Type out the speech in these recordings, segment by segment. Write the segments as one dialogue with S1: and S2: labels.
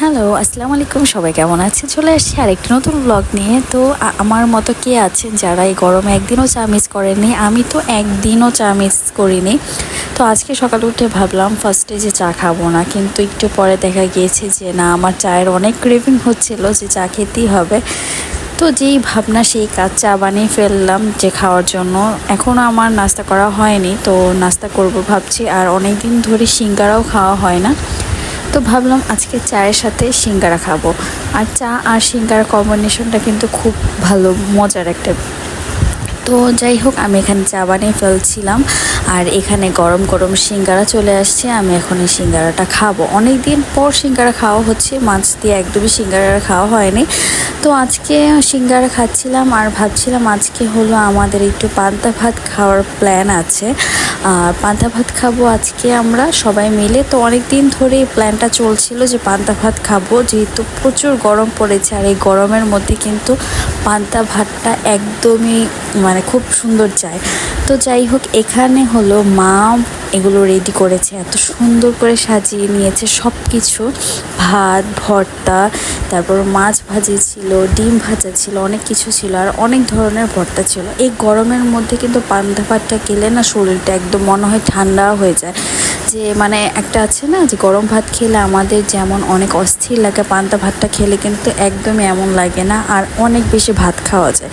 S1: Hello, আসসালামু আলাইকুম। সবাই কেমন আছেন? চলে আসছি আরেকটি নতুন ব্লগ নিয়ে। তো আমার মতো কে আছেন যারা এই গরমে একদিনও চা মিস করেননি? আমি তো একদিনও চা মিস করিনি। তো আজকে সকালে উঠে ভাবলাম ফার্স্টে যে চা খাবো না, কিন্তু একটু পরে দেখা গিয়েছে যে না, আমার চায়ের অনেক ক্রেভিং হচ্ছিল যে চা খেতেই হবে। তো যেই ভাবনা সেই কাজ, চা বানিয়ে ফেললাম যে খাওয়ার জন্য। এখনও আমার নাস্তা করা হয়নি, তো নাস্তা করব ভাবছি। আর অনেক দিন ধরে সিঙ্গারাও খাওয়া হয় না, তো ভাবলাম আজকে চায়ের সাথে সিঙ্গারা খাবো। আর চা আর সিঙ্গারা কম্বিনেশনটা কিন্তু খুব ভালো, মজার একটা। তো যাই হোক, আমি এখানে চা বানিয়ে ফেলছিলাম আর এখানে গরম গরম সিঙ্গারা চলে আসছে। আমি এখন এই সিঙ্গারাটা খাবো। অনেক দিন পর সিঙ্গারা খাওয়া হচ্ছে, মাছ দিয়ে একদমই সিঙ্গারা খাওয়া হয়নি। তো আজকে সিঙ্গারা খাচ্ছিলাম আর ভাবছিলাম আজকে হলো আমাদের একটু পান্তা ভাত খাওয়ার প্ল্যান আছে। আর পান্তা ভাত খাবো আজকে আমরা সবাই মিলে। তো অনেক দিন ধরে এই প্ল্যানটা চলছিল যে পান্তা ভাত খাবো, যেহেতু প্রচুর গরম পড়েছে। আর এই গরমের মধ্যে কিন্তু পান্তা ভাতটা একদমই খুব সুন্দর যায়। তো যাই হোক, এখানে হলো মা এগুলো রেডি করেছে, এত সুন্দর করে সাজিয়ে নিয়েছে সব কিছু। ভাত, ভর্তা, তারপর মাছ ভাজি ছিল, ডিম ভাজা ছিল, অনেক কিছু ছিল আর অনেক ধরনের ভর্তা ছিল। এই গরমের মধ্যে কিন্তু পান্তা ভাতটা খেলে না শরীরটা একদম মনে হয় ঠান্ডা হয়ে যায়। যে একটা আছে না, যে গরম ভাত খেলে আমাদের যেমন অনেক অস্থির লাগে, পান্তা ভাতটা খেলে কিন্তু একদমই এমন লাগে না, আর অনেক বেশি ভাত খাওয়া যায়।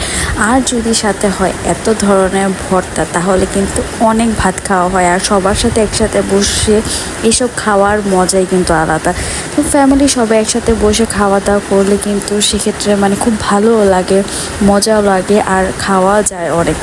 S1: আর যদি সাথে হয় এত ধরনের ভর্তা, তাহলে কিন্তু অনেক ভাত খাওয়া হয়। আর সবার সাথে একসাথে বসে এসব খাওয়ার মজাই কিন্তু আলাদা। তো ফ্যামিলি সবাই একসাথে বসে খাওয়া দাওয়া করলে কিন্তু সেক্ষেত্রে খুব ভালোও লাগে, মজাও লাগে আর খাওয়া যায় অনেক।